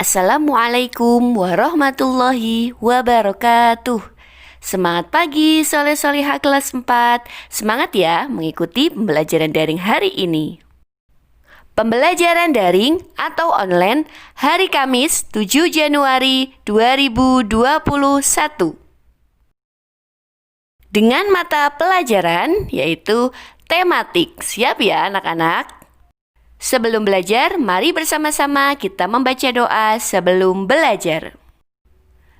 Assalamualaikum warahmatullahi wabarakatuh. Semangat pagi soleh-solehah kelas 4. Semangat ya mengikuti pembelajaran daring hari ini. Pembelajaran daring atau online hari Kamis 7 Januari 2021. Dengan mata pelajaran yaitu tematik. Siap ya anak-anak? Sebelum belajar, mari bersama-sama kita membaca doa sebelum belajar.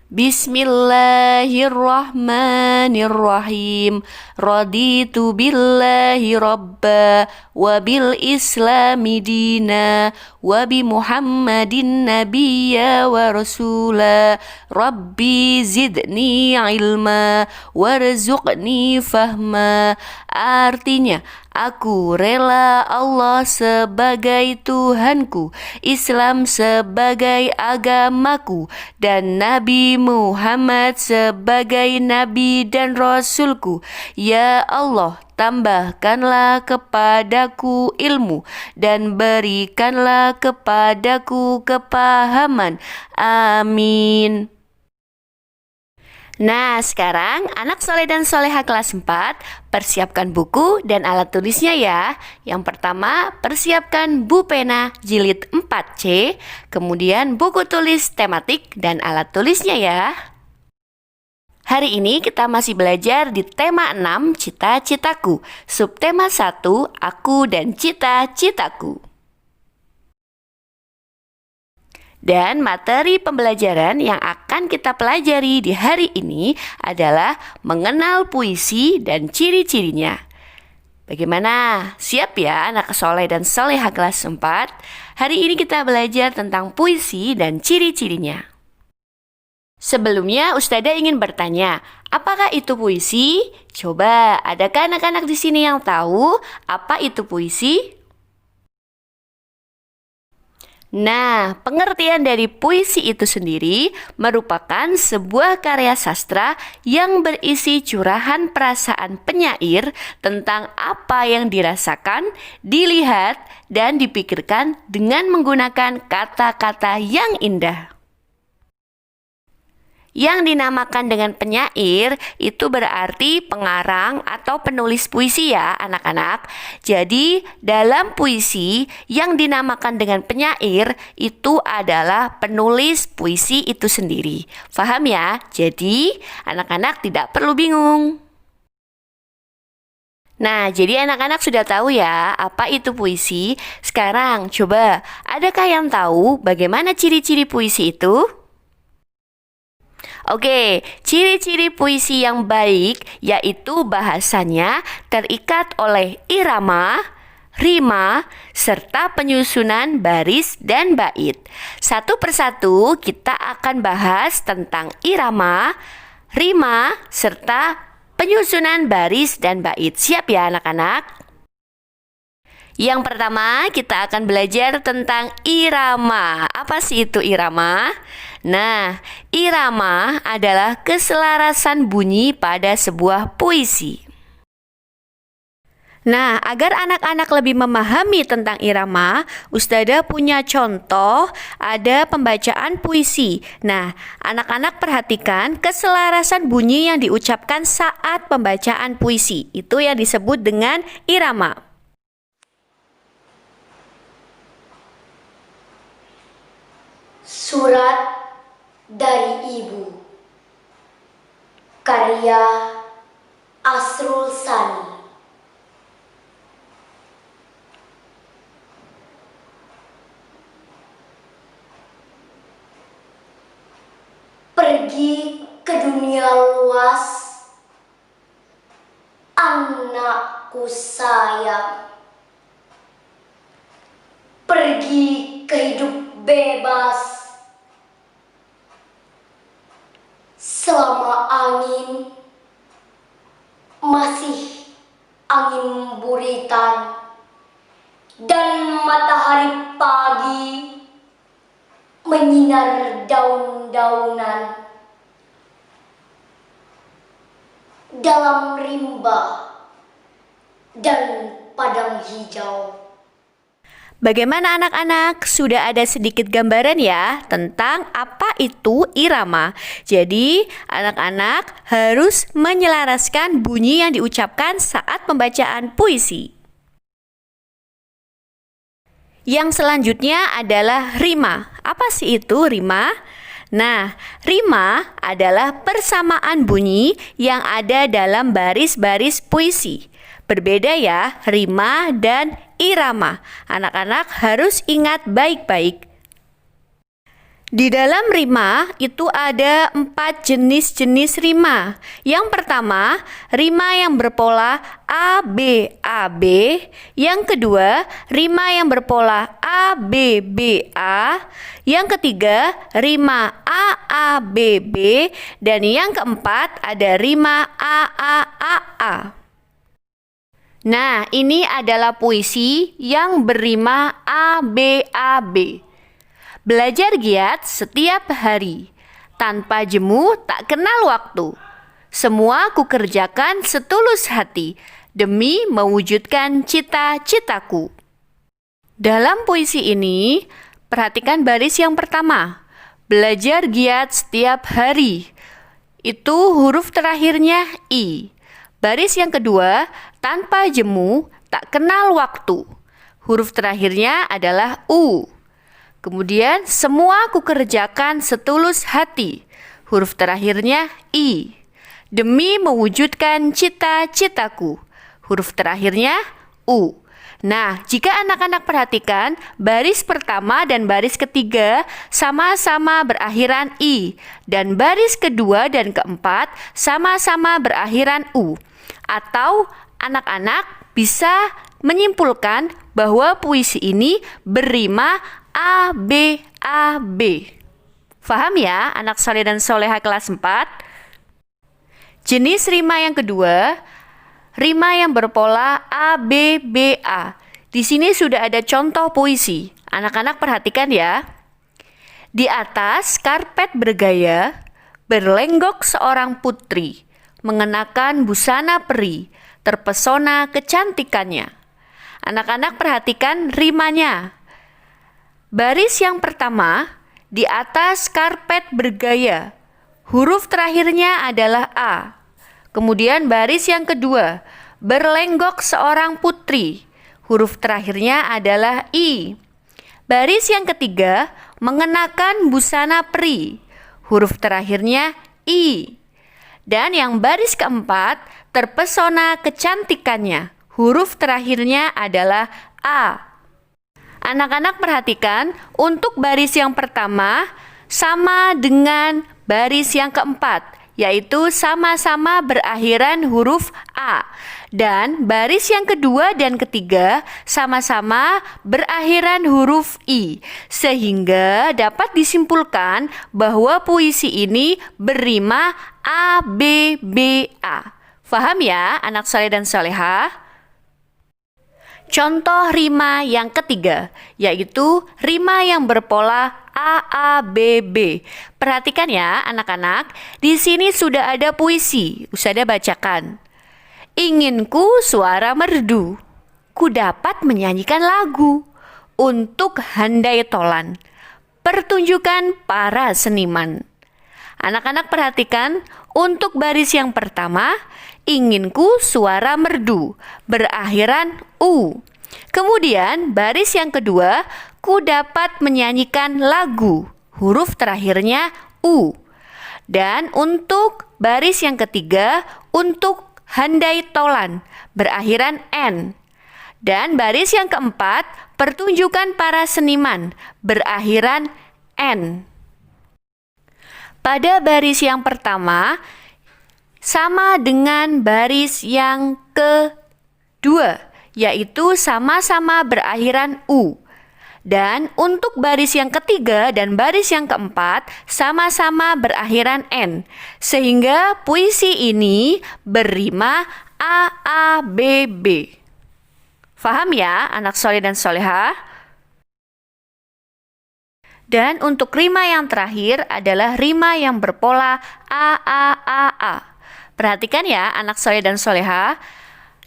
Bismillahirrahmanirrahim. Raditu billahi rabba wa bil islami dina wa bi Muhammadin nabiyya wa rasula. Rabbi zidni ilma warzuqni fahma. Artinya, aku rela Allah sebagai Tuhanku, Islam sebagai agamaku, dan Nabi Muhammad sebagai Nabi dan Rasulku. Ya Allah, tambahkanlah kepadaku ilmu dan berikanlah kepadaku kepahaman. Amin. Nah, sekarang anak soleh dan soleha kelas 4, persiapkan buku dan alat tulisnya ya. Yang pertama, persiapkan buku pena jilid 4C, kemudian buku tulis tematik dan alat tulisnya ya. Hari ini kita masih belajar di tema 6, cita-citaku. Subtema 1, aku dan cita-citaku. Dan materi pembelajaran yang akan kita pelajari di hari ini adalah mengenal puisi dan ciri-cirinya. Bagaimana? Siap ya anak soleh dan soleha kelas 4? Hari ini kita belajar tentang puisi dan ciri-cirinya. Sebelumnya Ustadzah ingin bertanya, apakah itu puisi? Coba, adakah anak-anak di sini yang tahu apa itu puisi? Nah, pengertian dari puisi itu sendiri merupakan sebuah karya sastra yang berisi curahan perasaan penyair tentang apa yang dirasakan, dilihat, dan dipikirkan dengan menggunakan kata-kata yang indah. Yang dinamakan dengan penyair itu berarti pengarang atau penulis puisi ya anak-anak. Jadi dalam puisi yang dinamakan dengan penyair itu adalah penulis puisi itu sendiri. Paham ya? Jadi anak-anak tidak perlu bingung. Nah, jadi anak-anak sudah tahu ya apa itu puisi. Sekarang coba, adakah yang tahu bagaimana ciri-ciri puisi itu? Oke, ciri-ciri puisi yang baik yaitu bahasanya terikat oleh irama, rima, serta penyusunan baris dan bait. Satu persatu kita akan bahas tentang irama, rima, serta penyusunan baris dan bait. Siap ya anak-anak? Yang pertama, kita akan belajar tentang irama. Apa sih itu irama? Nah, irama adalah keselarasan bunyi pada sebuah puisi. Nah, agar anak-anak lebih memahami tentang irama, Ustadzah punya contoh, ada pembacaan puisi. Nah, anak-anak perhatikan keselarasan bunyi yang diucapkan saat pembacaan puisi. Itu yang disebut dengan irama. Surat dari Ibu, karya Asrul Sani. Pergi ke dunia luas, anakku sayang. Pergi ke hidup bebas, selama angin masih angin buritan dan matahari pagi menyinar daun-daunan. Dalam rimba dan padang hijau. Bagaimana anak-anak? Sudah ada sedikit gambaran ya tentang apa itu irama. Jadi, anak-anak harus menyelaraskan bunyi yang diucapkan saat pembacaan puisi. Yang selanjutnya adalah rima. Apa sih itu rima? Nah, rima adalah persamaan bunyi yang ada dalam baris-baris puisi. Berbeda ya, rima dan irama. Anak-anak harus ingat baik-baik. Di dalam rima itu ada 4 jenis-jenis rima. Yang pertama, rima yang berpola A, B, A, B. Yang kedua, rima yang berpola A, B, B, A. Yang ketiga, rima A, A, B, B. Dan yang keempat, ada rima A, A, A, A. Nah, ini adalah puisi yang berrima A, B, A, B. Belajar giat setiap hari, tanpa jemu tak kenal waktu. Semua kukerjakan setulus hati, demi mewujudkan cita-citaku. Dalam puisi ini, perhatikan baris yang pertama. Belajar giat setiap hari. Itu huruf terakhirnya I. Baris yang kedua, tanpa jemu tak kenal waktu. Huruf terakhirnya adalah U. Kemudian, semua kukerjakan setulus hati. Huruf terakhirnya I. Demi mewujudkan cita-citaku. Huruf terakhirnya U. Nah, jika anak-anak perhatikan, baris pertama dan baris ketiga sama-sama berakhiran I. Dan baris kedua dan keempat sama-sama berakhiran U. Atau anak-anak bisa menyimpulkan bahwa puisi ini berrima A, B, A, B. Faham ya anak soleh dan soleha kelas 4? Jenis rima yang kedua, rima yang berpola A, B, B, A. Di sini sudah ada contoh puisi. Anak-anak perhatikan ya. Di atas karpet bergaya, berlenggok seorang putri, mengenakan busana peri, terpesona kecantikannya. Anak-anak perhatikan rimanya. Baris yang pertama, di atas karpet bergaya. Huruf terakhirnya adalah A. Kemudian baris yang kedua, berlenggok seorang putri. Huruf terakhirnya adalah I. Baris yang ketiga, mengenakan busana peri. Huruf terakhirnya I. Dan yang baris keempat, terpesona kecantikannya. Huruf terakhirnya adalah A. Anak-anak perhatikan, untuk baris yang pertama sama dengan baris yang keempat, yaitu sama-sama berakhiran huruf A. Dan baris yang kedua dan ketiga sama-sama berakhiran huruf I. Sehingga dapat disimpulkan bahwa puisi ini berrima A, B, B, A. Faham ya anak soleh dan soleha? Contoh rima yang ketiga, yaitu rima yang berpola A, A, B, B. Perhatikan ya anak-anak, di sini sudah ada puisi, Usada bacakan. Inginku suara merdu, ku dapat menyanyikan lagu, untuk handai tolan, pertunjukan para seniman. Anak-anak perhatikan, untuk baris yang pertama, inginku suara merdu, berakhiran U. Kemudian baris yang kedua, ku dapat menyanyikan lagu, huruf terakhirnya U. Dan untuk baris yang ketiga, untuk handai tolan, berakhiran N. Dan baris yang keempat, pertunjukan para seniman, berakhiran N. Pada baris yang pertama, sama dengan baris yang kedua, yaitu sama-sama berakhiran U. Dan untuk baris yang ketiga dan baris yang keempat sama-sama berakhiran N. Sehingga puisi ini berrima A, A, B, B. Faham ya anak soleh dan soleha? Dan untuk rima yang terakhir adalah rima yang berpola A, A, A, A. Perhatikan ya anak soleh dan soleha.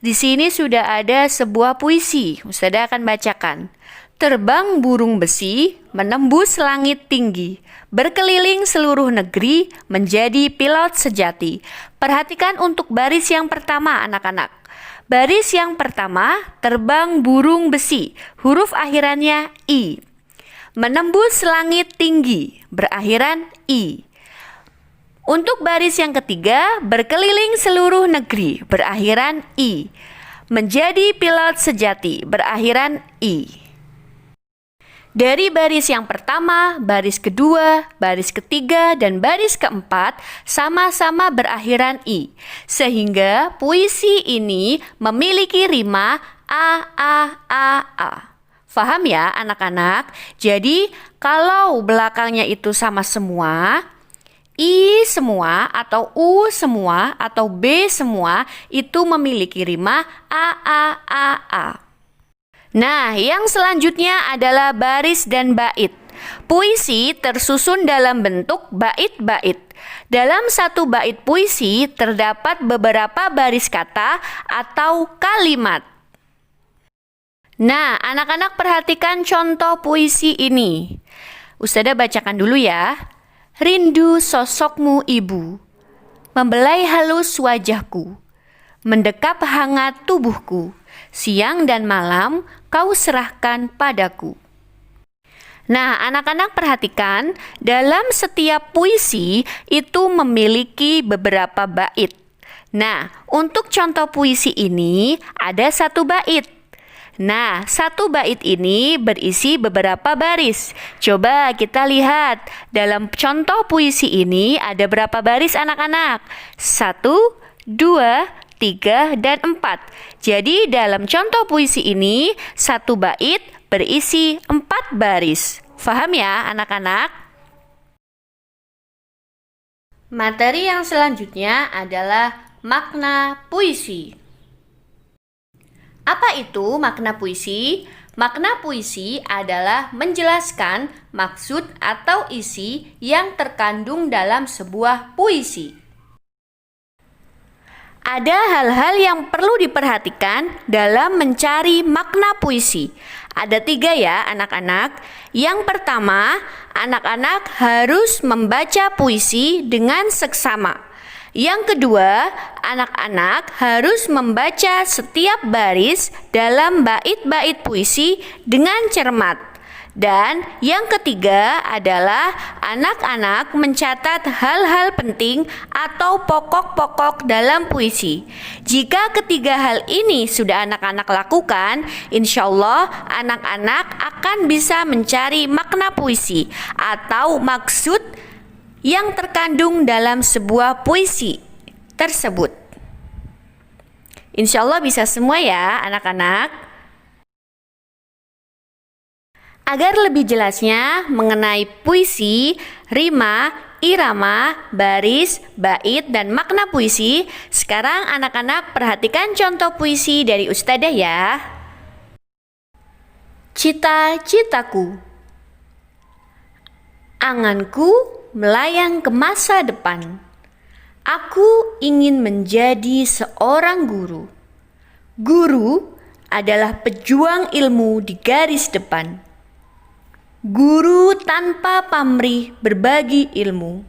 Di sini sudah ada sebuah puisi. Ustazah akan bacakan. Terbang burung besi, menembus langit tinggi, berkeliling seluruh negeri, menjadi pilot sejati. Perhatikan untuk baris yang pertama, anak-anak. Baris yang pertama, terbang burung besi, huruf akhirannya I. Menembus langit tinggi, berakhiran I. Untuk baris yang ketiga, berkeliling seluruh negeri, berakhiran I. Menjadi pilot sejati, berakhiran I. Dari baris yang pertama, baris kedua, baris ketiga, dan baris keempat sama-sama berakhiran I. Sehingga puisi ini memiliki rima A. Faham ya anak-anak? Jadi kalau belakangnya itu sama semua, I semua atau U semua atau B semua itu memiliki rima A. Nah, yang selanjutnya adalah baris dan bait. Puisi tersusun dalam bentuk bait-bait. Dalam satu bait puisi terdapat beberapa baris kata atau kalimat. Nah, anak-anak perhatikan contoh puisi ini. Ustazah bacakan dulu ya. Rindu sosokmu ibu, membelai halus wajahku, mendekap hangat tubuhku, siang dan malam kau serahkan padaku. Nah, anak-anak perhatikan, dalam setiap puisi itu memiliki beberapa bait. Nah, untuk contoh puisi ini ada satu bait. Nah, satu bait ini berisi beberapa baris. Coba kita lihat, dalam contoh puisi ini ada berapa baris anak-anak? 1, 2, 3, dan 4. Jadi dalam contoh puisi ini, satu bait berisi 4 baris. Faham ya anak-anak? Materi yang selanjutnya adalah makna puisi. Apa itu makna puisi? Makna puisi adalah menjelaskan maksud atau isi yang terkandung dalam sebuah puisi. Ada hal-hal yang perlu diperhatikan dalam mencari makna puisi. Ada 3 ya anak-anak. Yang pertama, anak-anak harus membaca puisi dengan seksama. Yang kedua, anak-anak harus membaca setiap baris dalam bait-bait puisi dengan cermat. Dan yang ketiga adalah anak-anak mencatat hal-hal penting atau pokok-pokok dalam puisi. Jika ketiga hal ini sudah anak-anak lakukan, insya Allah anak-anak akan bisa mencari makna puisi atau maksud yang terkandung dalam sebuah puisi tersebut. Insya Allah bisa semua ya anak-anak. Agar lebih jelasnya mengenai puisi, rima, irama, baris, bait, dan makna puisi, sekarang anak-anak perhatikan contoh puisi dari Ustazah ya. Cita-citaku, anganku melayang ke masa depan. Aku ingin menjadi seorang guru. Guru adalah pejuang ilmu di garis depan. Guru tanpa pamrih berbagi ilmu.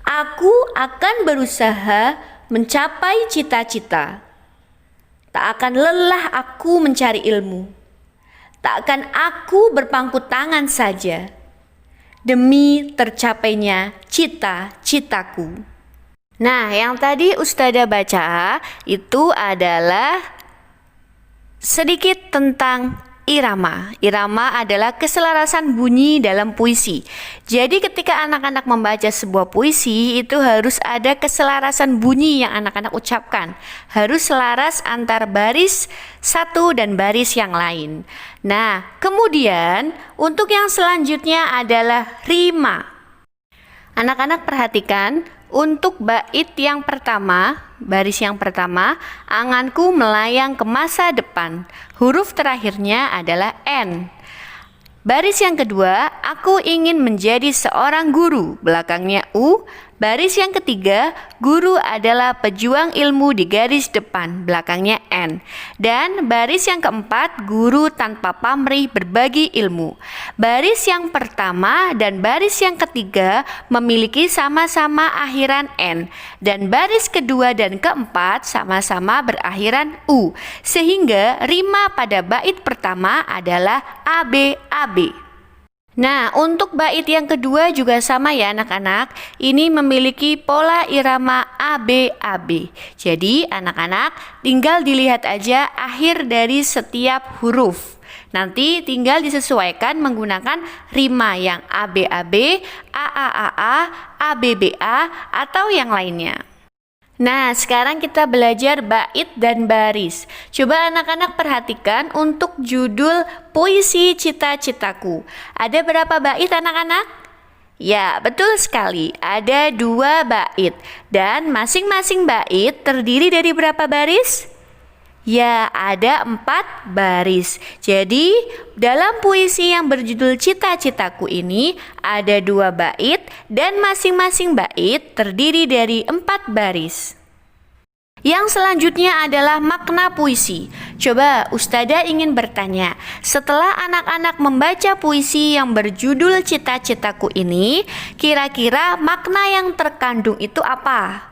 Aku akan berusaha mencapai cita-cita. Tak akan lelah aku mencari ilmu. Tak akan aku berpangku tangan saja demi tercapainya cita-citaku. Nah, yang tadi Ustazah baca itu adalah sedikit tentang irama. Irama adalah keselarasan bunyi dalam puisi. Jadi ketika anak-anak membaca sebuah puisi itu harus ada keselarasan bunyi yang anak-anak ucapkan. Harus selaras antar baris satu dan baris yang lain. Nah, kemudian untuk yang selanjutnya adalah rima. Anak-anak perhatikan, untuk bait yang pertama, baris yang pertama, anganku melayang ke masa depan. Huruf terakhirnya adalah N. Baris yang kedua, aku ingin menjadi seorang guru. Belakangnya U. Baris yang ketiga, guru adalah pejuang ilmu di garis depan, belakangnya N. Dan baris yang keempat, guru tanpa pamrih berbagi ilmu. Baris yang pertama dan baris yang ketiga memiliki sama-sama akhiran N. Dan baris kedua dan keempat sama-sama berakhiran U. Sehingga rima pada bait pertama adalah ABAB. Nah, untuk bait yang kedua juga sama ya anak-anak. Ini memiliki pola irama ABAB. Jadi anak-anak tinggal dilihat aja akhir dari setiap huruf. Nanti tinggal disesuaikan menggunakan rima yang ABAB, AAAA, ABBA, atau yang lainnya. Nah, sekarang kita belajar bait dan baris. Coba anak-anak perhatikan untuk judul puisi cita-citaku. Ada berapa bait anak-anak? Ya, betul sekali. Ada 2 bait. Dan masing-masing bait terdiri dari berapa baris? Ya, ada 4 baris. Jadi, dalam puisi yang berjudul Cita-Citaku ini ada 2 bait dan masing-masing bait terdiri dari 4 baris. Yang selanjutnya adalah makna puisi. Coba Ustadzah ingin bertanya, setelah anak-anak membaca puisi yang berjudul Cita-Citaku ini, kira-kira makna yang terkandung itu apa?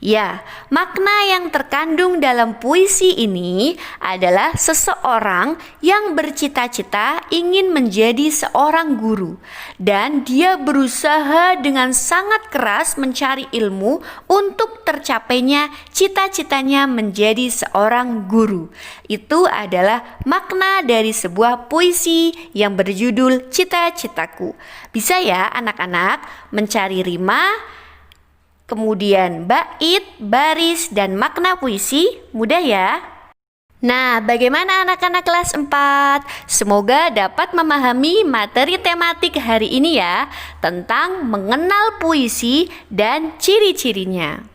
Ya, makna yang terkandung dalam puisi ini adalah seseorang yang bercita-cita ingin menjadi seorang guru dan dia berusaha dengan sangat keras mencari ilmu untuk tercapainya cita-citanya menjadi seorang guru. Itu adalah makna dari sebuah puisi yang berjudul Cita-Citaku. Bisa ya anak-anak mencari rima, kemudian bait, baris, dan makna puisi, mudah ya. Nah, bagaimana anak-anak kelas 4? Semoga dapat memahami materi tematik hari ini ya, tentang mengenal puisi dan ciri-cirinya.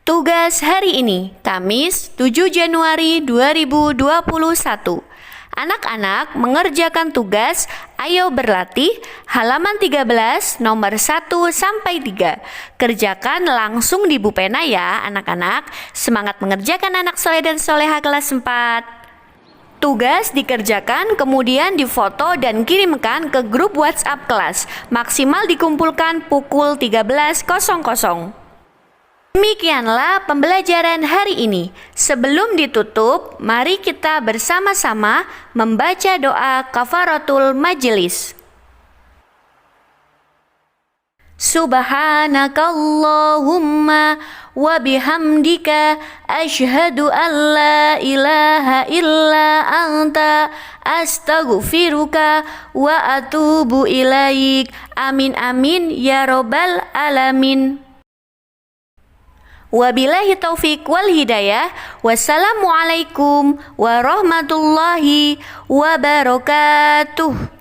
Tugas hari ini, Kamis 7 Januari 2021. Anak-anak mengerjakan tugas Ayo Berlatih halaman 13 nomor 1 sampai 3. Kerjakan langsung di buku pena ya anak-anak. Semangat mengerjakan anak soleh dan soleha kelas 4. Tugas dikerjakan kemudian difoto dan kirimkan ke grup WhatsApp kelas. Maksimal dikumpulkan pukul 13.00. Demikianlah pembelajaran hari ini. Sebelum ditutup, mari kita bersama-sama membaca doa kafaratul majelis. Subhanakallahumma wa bihamdika asyhadu an la ilaha illa anta astaghfiruka wa atubu ilaik. Amin amin ya robbal alamin. Wabillahi taufiq wal hidayah. Wassalamualaikum warahmatullahi wabarakatuh.